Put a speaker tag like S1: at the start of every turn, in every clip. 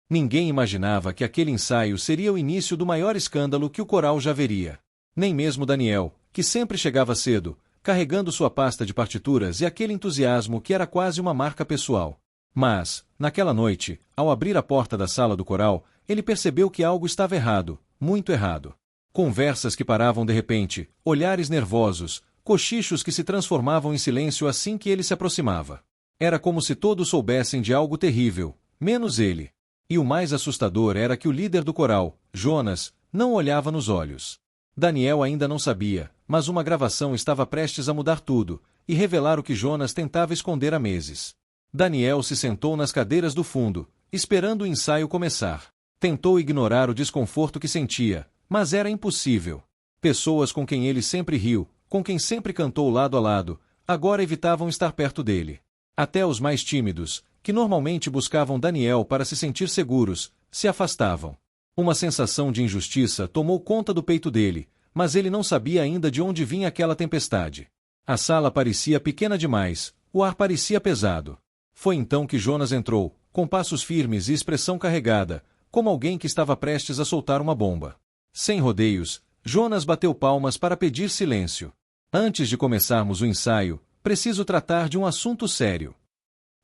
S1: Ninguém imaginava que aquele ensaio seria o início do maior escândalo que o coral já veria. Nem mesmo Daniel, que sempre chegava cedo, carregando sua pasta de partituras e aquele entusiasmo que era quase uma marca pessoal. Mas, naquela noite, ao abrir a porta da sala do coral, ele percebeu que algo estava errado, muito errado. Conversas que paravam de repente, olhares nervosos, cochichos que se transformavam em silêncio assim que ele se aproximava. Era como se todos soubessem de algo terrível, menos ele. E o mais assustador era que o líder do coral, Jonas, não olhava nos olhos. Daniel ainda não sabia, mas uma gravação estava prestes a mudar tudo, e revelar o que Jonas tentava esconder há meses. Daniel se sentou nas cadeiras do fundo, esperando o ensaio começar. Tentou ignorar o desconforto que sentia, mas era impossível. Pessoas com quem ele sempre riu, com quem sempre cantou lado a lado, agora evitavam estar perto dele. Até os mais tímidos, que normalmente buscavam Daniel para se sentir seguros, se afastavam. Uma sensação de injustiça tomou conta do peito dele, mas ele não sabia ainda de onde vinha aquela tempestade. A sala parecia pequena demais, o ar parecia pesado. Foi então que Jonas entrou, com passos firmes e expressão carregada, como alguém que estava prestes a soltar uma bomba. Sem rodeios, Jonas bateu palmas para pedir silêncio. Antes de começarmos o ensaio, preciso tratar de um assunto sério.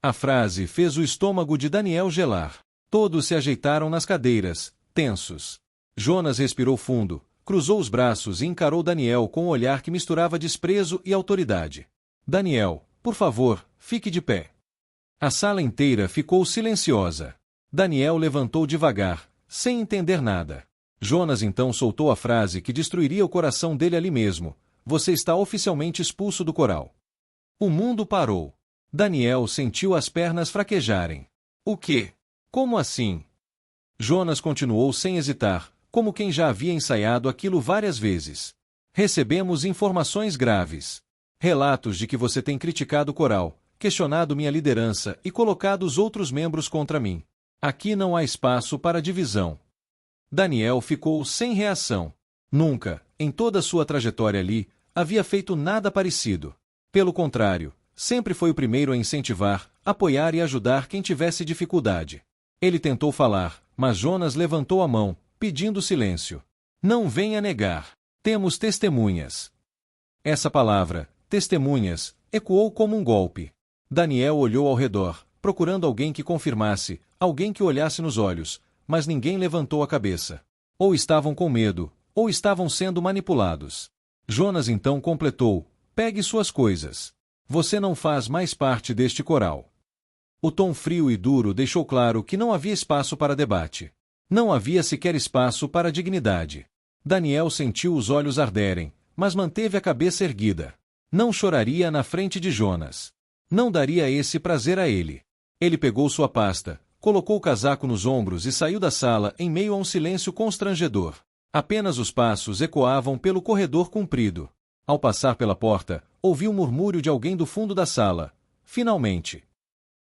S1: A frase fez o estômago de Daniel gelar. Todos se ajeitaram nas cadeiras, tensos. Jonas respirou fundo, cruzou os braços e encarou Daniel com um olhar que misturava desprezo e autoridade. Daniel, por favor, fique de pé. A sala inteira ficou silenciosa. Daniel levantou devagar, sem entender nada. Jonas então soltou a frase que destruiria o coração dele ali mesmo: você está oficialmente expulso do coral. O mundo parou. Daniel sentiu as pernas fraquejarem. O quê? Como assim? Jonas continuou sem hesitar, como quem já havia ensaiado aquilo várias vezes. Recebemos informações graves. Relatos de que você tem criticado o coral, questionado minha liderança e colocado os outros membros contra mim. Aqui não há espaço para divisão. Daniel ficou sem reação. Nunca, em toda sua trajetória ali, havia feito nada parecido. Pelo contrário, sempre foi o primeiro a incentivar, apoiar e ajudar quem tivesse dificuldade. Ele tentou falar, mas Jonas levantou a mão, pedindo silêncio. Não venha negar. Temos testemunhas. Essa palavra, testemunhas, ecoou como um golpe. Daniel olhou ao redor, procurando alguém que confirmasse, alguém que olhasse nos olhos, mas ninguém levantou a cabeça. Ou estavam com medo, ou estavam sendo manipulados. Jonas então completou: pegue suas coisas. Você não faz mais parte deste coral. O tom frio e duro deixou claro que não havia espaço para debate. Não havia sequer espaço para dignidade. Daniel sentiu os olhos arderem, mas manteve a cabeça erguida. Não choraria na frente de Jonas. Não daria esse prazer a ele. Ele pegou sua pasta, colocou o casaco nos ombros e saiu da sala em meio a um silêncio constrangedor. Apenas os passos ecoavam pelo corredor comprido. Ao passar pela porta, ouviu um murmúrio de alguém do fundo da sala. Finalmente.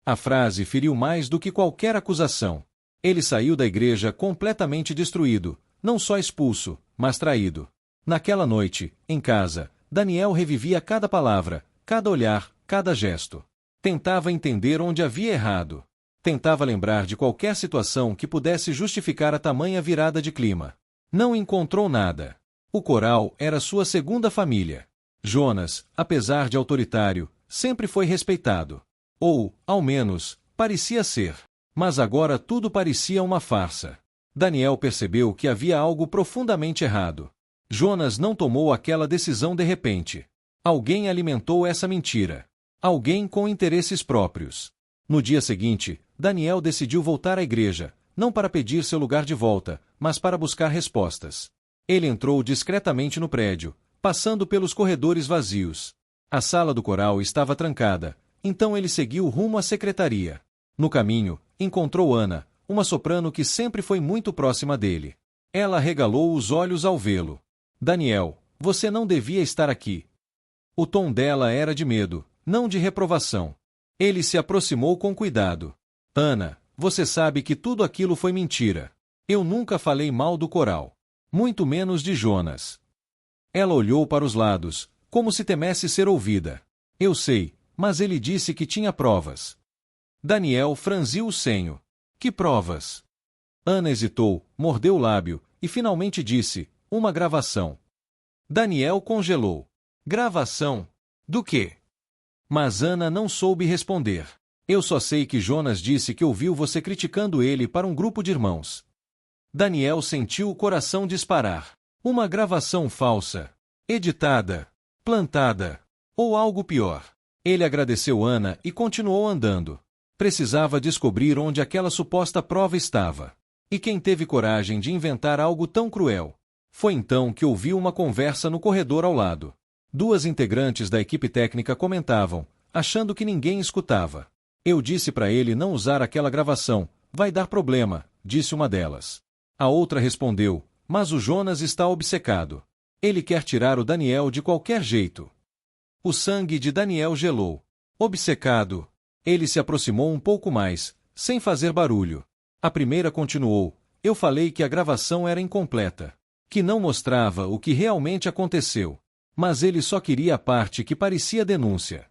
S1: A frase feriu mais do que qualquer acusação. Ele saiu da igreja completamente destruído, não só expulso, mas traído. Naquela noite, em casa, Daniel revivia cada palavra, cada olhar, cada gesto. Tentava entender onde havia errado. Tentava lembrar de qualquer situação que pudesse justificar a tamanha virada de clima. Não encontrou nada. O coral era sua segunda família. Jonas, apesar de autoritário, sempre foi respeitado. Ou, ao menos, parecia ser. Mas agora tudo parecia uma farsa. Daniel percebeu que havia algo profundamente errado. Jonas não tomou aquela decisão de repente. Alguém alimentou essa mentira. Alguém com interesses próprios. No dia seguinte, Daniel decidiu voltar à igreja, não para pedir seu lugar de volta, mas para buscar respostas. Ele entrou discretamente no prédio, passando pelos corredores vazios. A sala do coral estava trancada, então ele seguiu rumo à secretaria. No caminho, encontrou Ana, uma soprano que sempre foi muito próxima dele. Ela arregalou os olhos ao vê-lo. Daniel, você não devia estar aqui. O tom dela era de medo, não de reprovação. Ele se aproximou com cuidado. Ana, você sabe que tudo aquilo foi mentira. Eu nunca falei mal do coral. Muito menos de Jonas. Ela olhou para os lados, como se temesse ser ouvida. Eu sei, mas ele disse que tinha provas. Daniel franziu o senho. Que provas? Ana hesitou, mordeu o lábio, e finalmente disse, uma gravação. Daniel congelou. Gravação? Do quê? Mas Ana não soube responder. Eu só sei que Jonas disse que ouviu você criticando ele para um grupo de irmãos. Daniel sentiu o coração disparar. Uma gravação falsa. Editada. Plantada. Ou algo pior. Ele agradeceu Ana e continuou andando. Precisava descobrir onde aquela suposta prova estava. E quem teve coragem de inventar algo tão cruel? Foi então que ouviu uma conversa no corredor ao lado. Duas integrantes da equipe técnica comentavam, achando que ninguém escutava. Eu disse para ele não usar aquela gravação, vai dar problema, disse uma delas. A outra respondeu, mas o Jonas está obcecado. Ele quer tirar o Daniel de qualquer jeito. O sangue de Daniel gelou. Obcecado. Ele se aproximou um pouco mais, sem fazer barulho. A primeira continuou, eu falei que a gravação era incompleta, que não mostrava o que realmente aconteceu. Mas ele só queria a parte que parecia denúncia.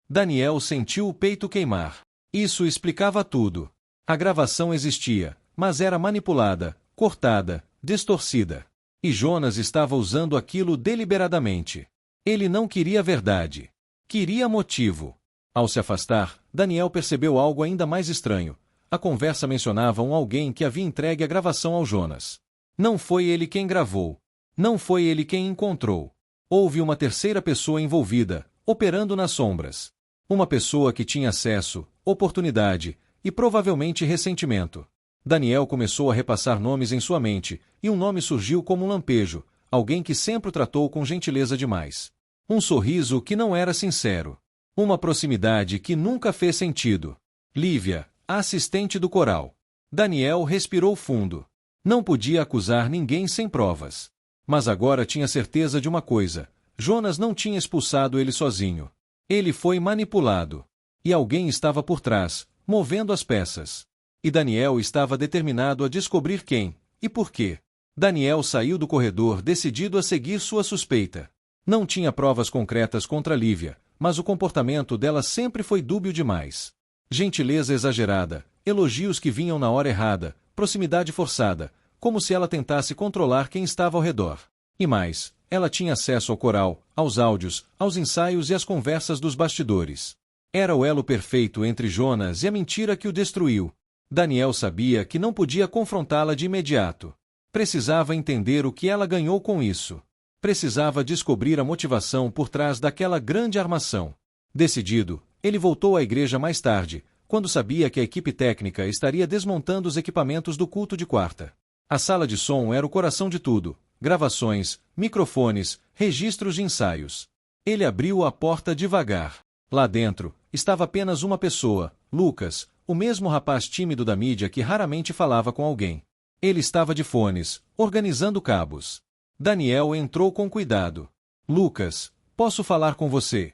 S1: Daniel sentiu o peito queimar. Isso explicava tudo. A gravação existia, mas era manipulada, cortada, distorcida. E Jonas estava usando aquilo deliberadamente. Ele não queria verdade. Queria motivo. Ao se afastar, Daniel percebeu algo ainda mais estranho. A conversa mencionava alguém que havia entregue a gravação ao Jonas. Não foi ele quem gravou. Não foi ele quem encontrou. Houve uma terceira pessoa envolvida, operando nas sombras. Uma pessoa que tinha acesso, oportunidade e provavelmente ressentimento. Daniel começou a repassar nomes em sua mente, e um nome surgiu como um lampejo, alguém que sempre o tratou com gentileza demais. Um sorriso que não era sincero. Uma proximidade que nunca fez sentido. Lívia, a assistente do coral. Daniel respirou fundo. Não podia acusar ninguém sem provas. Mas agora tinha certeza de uma coisa. Jonas não tinha expulsado ele sozinho. Ele foi manipulado. E alguém estava por trás, movendo as peças. E Daniel estava determinado a descobrir quem, e por quê. Daniel saiu do corredor decidido a seguir sua suspeita. Não tinha provas concretas contra Lívia, mas o comportamento dela sempre foi dúbio demais. Gentileza exagerada, elogios que vinham na hora errada, proximidade forçada, como se ela tentasse controlar quem estava ao redor. E mais, ela tinha acesso ao coral, aos áudios, aos ensaios e às conversas dos bastidores. Era o elo perfeito entre Jonas e a mentira que o destruiu. Daniel sabia que não podia confrontá-la de imediato. Precisava entender o que ela ganhou com isso. Precisava descobrir a motivação por trás daquela grande armação. Decidido, ele voltou à igreja mais tarde, quando sabia que a equipe técnica estaria desmontando os equipamentos do culto de quarta. A sala de som era o coração de tudo. Gravações, microfones, registros de ensaios. Ele abriu a porta devagar. Lá dentro, estava apenas uma pessoa, Lucas, o mesmo rapaz tímido da mídia que raramente falava com alguém. Ele estava de fones, organizando cabos. Daniel entrou com cuidado. Lucas, posso falar com você?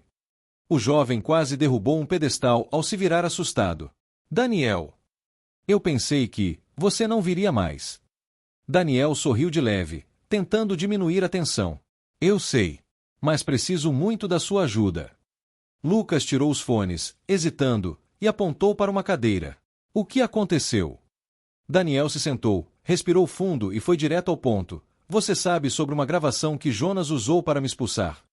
S1: O jovem quase derrubou um pedestal ao se virar assustado. Daniel. Eu pensei que você não viria mais. Daniel sorriu de leve, tentando diminuir a tensão. Eu sei. Mas preciso muito da sua ajuda. Lucas tirou os fones, hesitando, e apontou para uma cadeira. O que aconteceu? Daniel se sentou, respirou fundo e foi direto ao ponto. Você sabe sobre uma gravação que Jonas usou para me expulsar?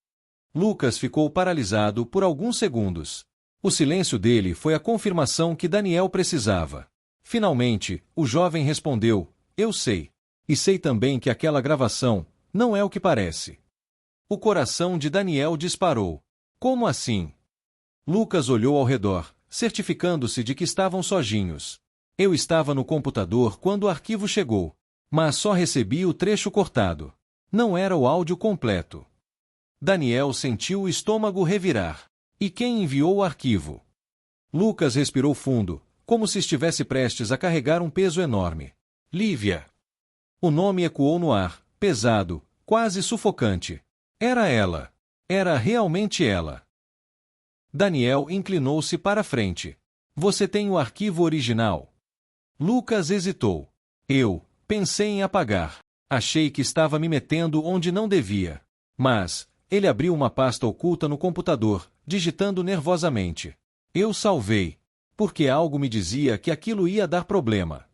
S1: Lucas ficou paralisado por alguns segundos. O silêncio dele foi a confirmação que Daniel precisava. Finalmente, o jovem respondeu, eu sei. E sei também que aquela gravação não é o que parece. O coração de Daniel disparou. Como assim? Lucas olhou ao redor, certificando-se de que estavam sozinhos. Eu estava no computador quando o arquivo chegou, mas só recebi o trecho cortado. Não era o áudio completo. Daniel sentiu o estômago revirar. E quem enviou o arquivo? Lucas respirou fundo, como se estivesse prestes a carregar um peso enorme. Lívia. O nome ecoou no ar, pesado, quase sufocante. Era ela. Era realmente ela. Daniel inclinou-se para a frente. Você tem o arquivo original? Lucas hesitou. Eu pensei em apagar. Achei que estava me metendo onde não devia. Mas ele abriu uma pasta oculta no computador, digitando nervosamente. Eu salvei. Porque algo me dizia que aquilo ia dar problema.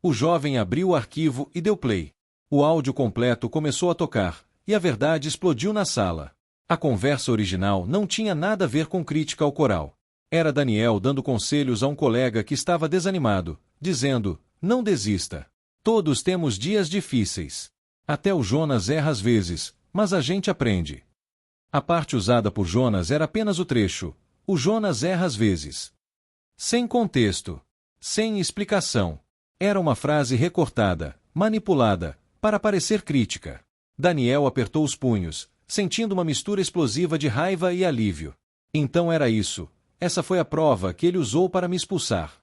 S1: O jovem abriu o arquivo e deu play. O áudio completo começou a tocar, e a verdade explodiu na sala. A conversa original não tinha nada a ver com crítica ao coral. Era Daniel dando conselhos a um colega que estava desanimado, dizendo: não desista. Todos temos dias difíceis. Até o Jonas erra às vezes, mas a gente aprende. A parte usada por Jonas era apenas o trecho: o Jonas erra às vezes. Sem contexto. Sem explicação. Era uma frase recortada, manipulada, para parecer crítica. Daniel apertou os punhos, sentindo uma mistura explosiva de raiva e alívio. Então era isso. Essa foi a prova que ele usou para me expulsar.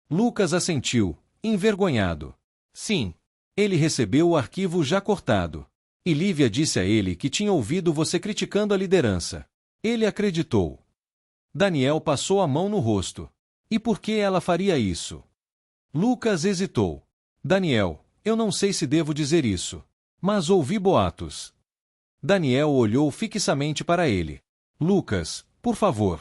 S1: Lucas assentiu, envergonhado. Sim. Ele recebeu o arquivo já cortado. E Lívia disse a ele que tinha ouvido você criticando a liderança. Ele acreditou. Daniel passou a mão no rosto. E por que ela faria isso? Lucas hesitou. Daniel, eu não sei se devo dizer isso. Mas ouvi boatos. Daniel olhou fixamente para ele. Lucas, por favor.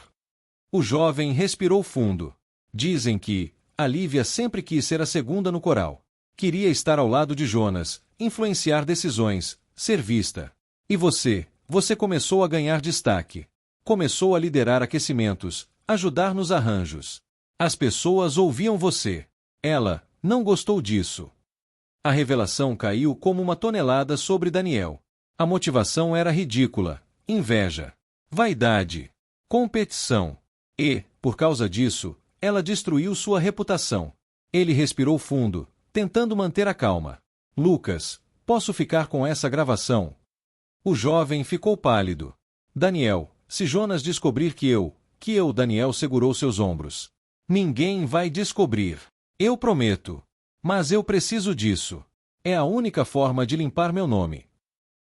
S1: O jovem respirou fundo. Dizem que a Lívia sempre quis ser a segunda no coral. Queria estar ao lado de Jonas, influenciar decisões, ser vista. E você começou a ganhar destaque. Começou a liderar aquecimentos, ajudar nos arranjos. As pessoas ouviam você. Ela não gostou disso. A revelação caiu como uma tonelada sobre Daniel. A motivação era ridícula: inveja, vaidade, competição. E, por causa disso, ela destruiu sua reputação. Ele respirou fundo, tentando manter a calma. Lucas, posso ficar com essa gravação? O jovem ficou pálido. Daniel, se Jonas descobrir que eu, Daniel segurou seus ombros. Ninguém vai descobrir. Eu prometo. Mas eu preciso disso. É a única forma de limpar meu nome.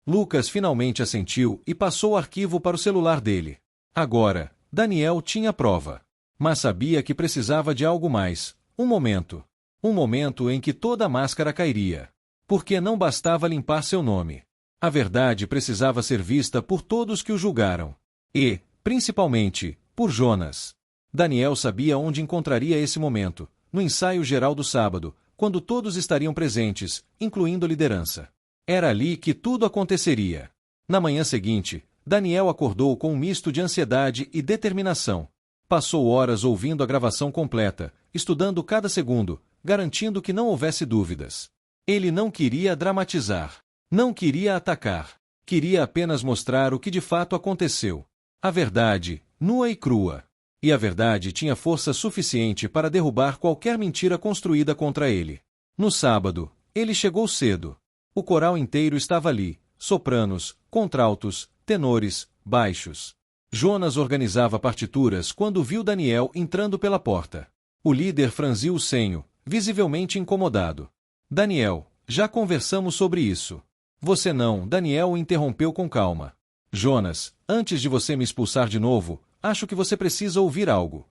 S1: Lucas finalmente assentiu e passou o arquivo para o celular dele. Agora, Daniel tinha prova. Mas sabia que precisava de algo mais. Um momento. Um momento em que toda a máscara cairia. Porque não bastava limpar seu nome. A verdade precisava ser vista por todos que o julgaram. E, principalmente, por Jonas. Daniel sabia onde encontraria esse momento, no ensaio geral do sábado, quando todos estariam presentes, incluindo a liderança. Era ali que tudo aconteceria. Na manhã seguinte, Daniel acordou com um misto de ansiedade e determinação. Passou horas ouvindo a gravação completa, estudando cada segundo, garantindo que não houvesse dúvidas. Ele não queria dramatizar. Não queria atacar. Queria apenas mostrar o que de fato aconteceu. A verdade, nua e crua. E a verdade tinha força suficiente para derrubar qualquer mentira construída contra ele. No sábado, ele chegou cedo. O coral inteiro estava ali, sopranos, contraltos, tenores, baixos. Jonas organizava partituras quando viu Daniel entrando pela porta. O líder franziu o senho, visivelmente incomodado. Daniel, já conversamos sobre isso. Você não, Daniel o interrompeu com calma. Jonas, antes de você me expulsar de novo, acho que você precisa ouvir algo.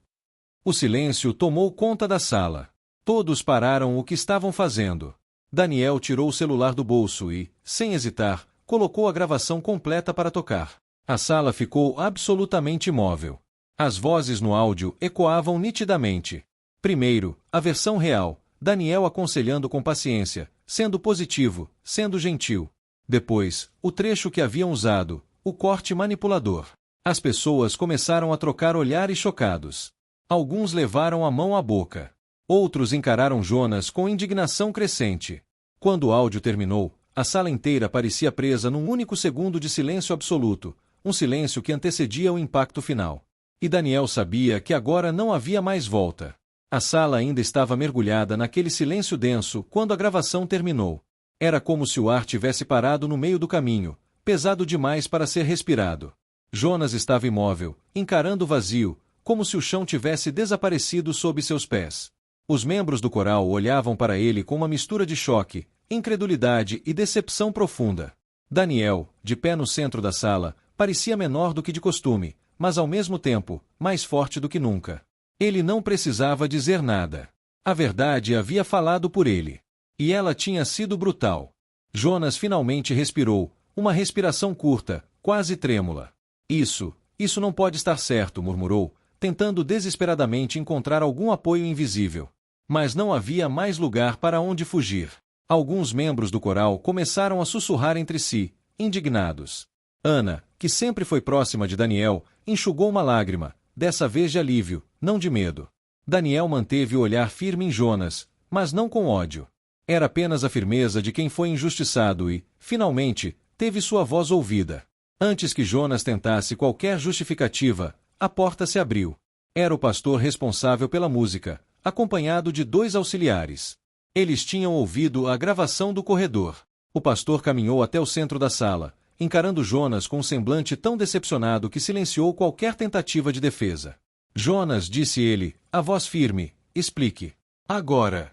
S1: O silêncio tomou conta da sala. Todos pararam o que estavam fazendo. Daniel tirou o celular do bolso e, sem hesitar, colocou a gravação completa para tocar. A sala ficou absolutamente imóvel. As vozes no áudio ecoavam nitidamente. Primeiro, a versão real, Daniel aconselhando com paciência, sendo positivo, sendo gentil. Depois, o trecho que haviam usado, o corte manipulador. As pessoas começaram a trocar olhares chocados. Alguns levaram a mão à boca. Outros encararam Jonas com indignação crescente. Quando o áudio terminou, a sala inteira parecia presa num único segundo de silêncio absoluto, um silêncio que antecedia o impacto final. E Daniel sabia que agora não havia mais volta. A sala ainda estava mergulhada naquele silêncio denso quando a gravação terminou. Era como se o ar tivesse parado no meio do caminho, pesado demais para ser respirado. Jonas estava imóvel, encarando o vazio, como se o chão tivesse desaparecido sob seus pés. Os membros do coral olhavam para ele com uma mistura de choque, incredulidade e decepção profunda. Daniel, de pé no centro da sala, parecia menor do que de costume, mas ao mesmo tempo, mais forte do que nunca. Ele não precisava dizer nada. A verdade havia falado por ele. E ela tinha sido brutal. Jonas finalmente respirou, uma respiração curta, quase trêmula. Isso não pode estar certo, murmurou, tentando desesperadamente encontrar algum apoio invisível. Mas não havia mais lugar para onde fugir. Alguns membros do coral começaram a sussurrar entre si, indignados. Ana, que sempre foi próxima de Daniel, enxugou uma lágrima, dessa vez de alívio, não de medo. Daniel manteve o olhar firme em Jonas, mas não com ódio. Era apenas a firmeza de quem foi injustiçado e, finalmente, teve sua voz ouvida. Antes que Jonas tentasse qualquer justificativa, a porta se abriu. Era o pastor responsável pela música, acompanhado de 2 auxiliares. Eles tinham ouvido a gravação do corredor. O pastor caminhou até o centro da sala, encarando Jonas com um semblante tão decepcionado que silenciou qualquer tentativa de defesa. Jonas, disse ele, a voz firme, explique. Agora.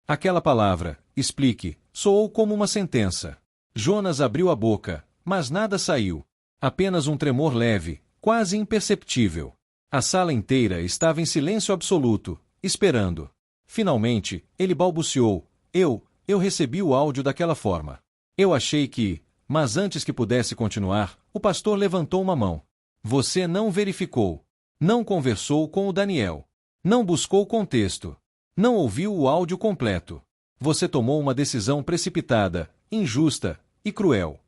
S1: Aquela palavra, explique, soou como uma sentença. Jonas abriu a boca, mas nada saiu. Apenas um tremor leve, quase imperceptível. A sala inteira estava em silêncio absoluto, esperando. Finalmente, ele balbuciou, eu recebi o áudio daquela forma. Eu achei que... Mas antes que pudesse continuar, o pastor levantou uma mão. Você não verificou. Não conversou com o Daniel. Não buscou contexto. Não ouviu o áudio completo. Você tomou uma decisão precipitada, injusta e cruel.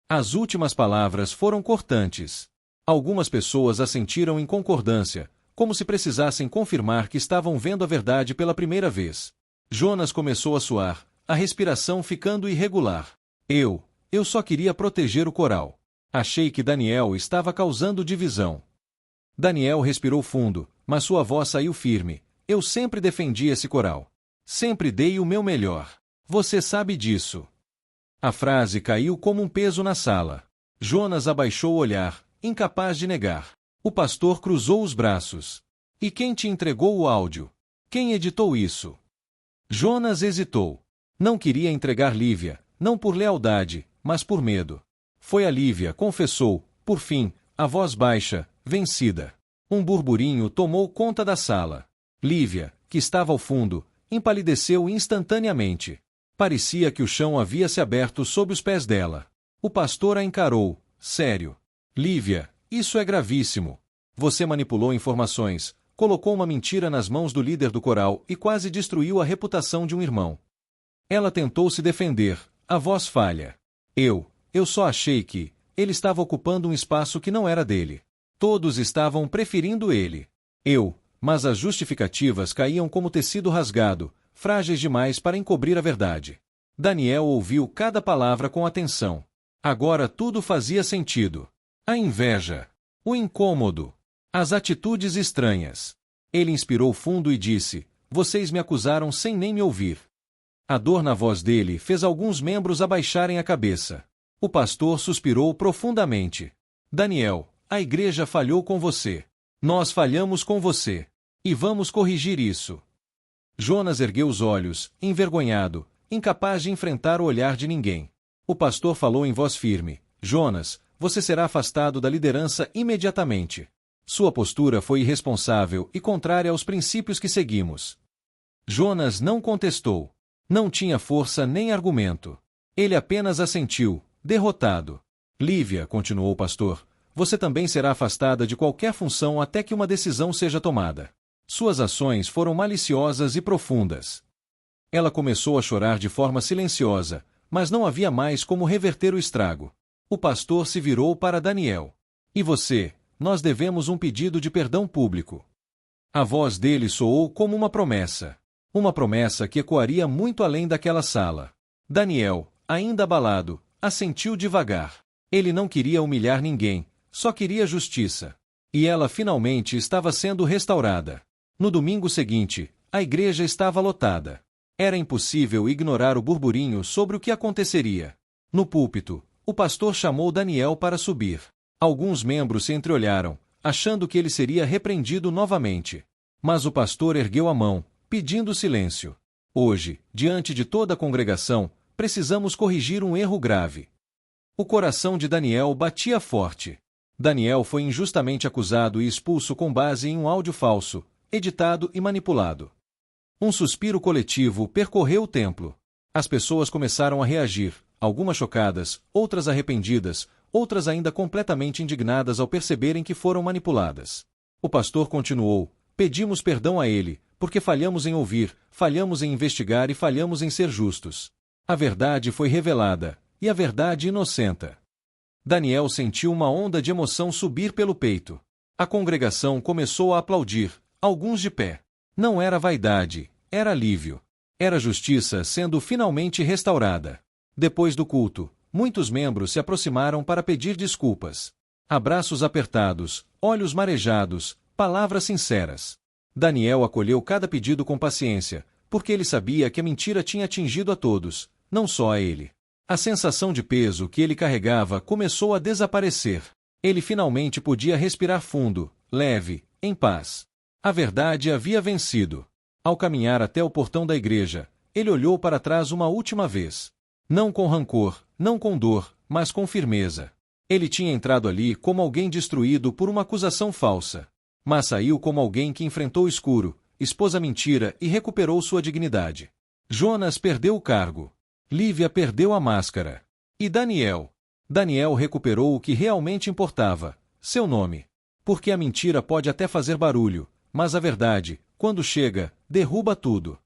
S1: As últimas palavras foram cortantes. Algumas pessoas assentiram em concordância, como se precisassem confirmar que estavam vendo a verdade pela primeira vez. Jonas começou a suar, a respiração ficando irregular. Eu só queria proteger o coral. Achei que Daniel estava causando divisão. Daniel respirou fundo, mas sua voz saiu firme. Eu sempre defendi esse coral. Sempre dei o meu melhor. Você sabe disso. A frase caiu como um peso na sala. Jonas abaixou o olhar, incapaz de negar. O pastor cruzou os braços. E quem te entregou o áudio? Quem editou isso? Jonas hesitou. Não queria entregar Lívia, não por lealdade, mas por medo. Foi a Lívia, confessou, por fim, a voz baixa, vencida. Um burburinho tomou conta da sala. Lívia, que estava ao fundo, empalideceu instantaneamente. Parecia que o chão havia se aberto sob os pés dela. O pastor a encarou, sério. Lívia, isso é gravíssimo. Você manipulou informações, colocou uma mentira nas mãos do líder do coral e quase destruiu a reputação de um irmão. Ela tentou se defender, a voz falha. Eu só achei que ele estava ocupando um espaço que não era dele. Todos estavam preferindo ele. Mas as justificativas caíam como tecido rasgado, frágeis demais para encobrir a verdade. Daniel ouviu cada palavra com atenção. Agora tudo fazia sentido. A inveja, o incômodo, as atitudes estranhas. Ele inspirou fundo e disse, vocês me acusaram sem nem me ouvir. A dor na voz dele fez alguns membros abaixarem a cabeça. O pastor suspirou profundamente. Daniel, a igreja falhou com você. Nós falhamos com você. E vamos corrigir isso. Jonas ergueu os olhos, envergonhado, incapaz de enfrentar o olhar de ninguém. O pastor falou em voz firme. Jonas, você será afastado da liderança imediatamente. Sua postura foi irresponsável e contrária aos princípios que seguimos. Jonas não contestou. Não tinha força nem argumento. Ele apenas assentiu, derrotado. Lívia, continuou o pastor, você também será afastada de qualquer função até que uma decisão seja tomada. Suas ações foram maliciosas e profundas. Ela começou a chorar de forma silenciosa, mas não havia mais como reverter o estrago. O pastor se virou para Daniel. E você, nós devemos um pedido de perdão público. A voz dele soou como uma promessa. Uma promessa que ecoaria muito além daquela sala. Daniel, ainda abalado, assentiu devagar. Ele não queria humilhar ninguém, só queria justiça. E ela finalmente estava sendo restaurada. No domingo seguinte, a igreja estava lotada. Era impossível ignorar o burburinho sobre o que aconteceria. No púlpito, o pastor chamou Daniel para subir. Alguns membros se entreolharam, achando que ele seria repreendido novamente. Mas o pastor ergueu a mão, pedindo silêncio. Hoje, diante de toda a congregação, precisamos corrigir um erro grave. O coração de Daniel batia forte. Daniel foi injustamente acusado e expulso com base em um áudio falso, editado e manipulado. Um suspiro coletivo percorreu o templo. As pessoas começaram a reagir, algumas chocadas, outras arrependidas, outras ainda completamente indignadas ao perceberem que foram manipuladas. O pastor continuou, pedimos perdão a ele, porque falhamos em ouvir, falhamos em investigar e falhamos em ser justos. A verdade foi revelada, e a verdade inocenta. Daniel sentiu uma onda de emoção subir pelo peito. A congregação começou a aplaudir, alguns de pé. Não era vaidade, era alívio. Era justiça sendo finalmente restaurada. Depois do culto, muitos membros se aproximaram para pedir desculpas. Abraços apertados, olhos marejados, palavras sinceras. Daniel acolheu cada pedido com paciência, porque ele sabia que a mentira tinha atingido a todos, não só a ele. A sensação de peso que ele carregava começou a desaparecer. Ele finalmente podia respirar fundo, leve, em paz. A verdade havia vencido. Ao caminhar até o portão da igreja, ele olhou para trás uma última vez. Não com rancor, não com dor, mas com firmeza. Ele tinha entrado ali como alguém destruído por uma acusação falsa. Mas saiu como alguém que enfrentou o escuro, expôs a mentira e recuperou sua dignidade. Jonas perdeu o cargo. Lívia perdeu a máscara. E Daniel? Daniel recuperou o que realmente importava, seu nome. Porque a mentira pode até fazer barulho, mas a verdade, quando chega, derruba tudo.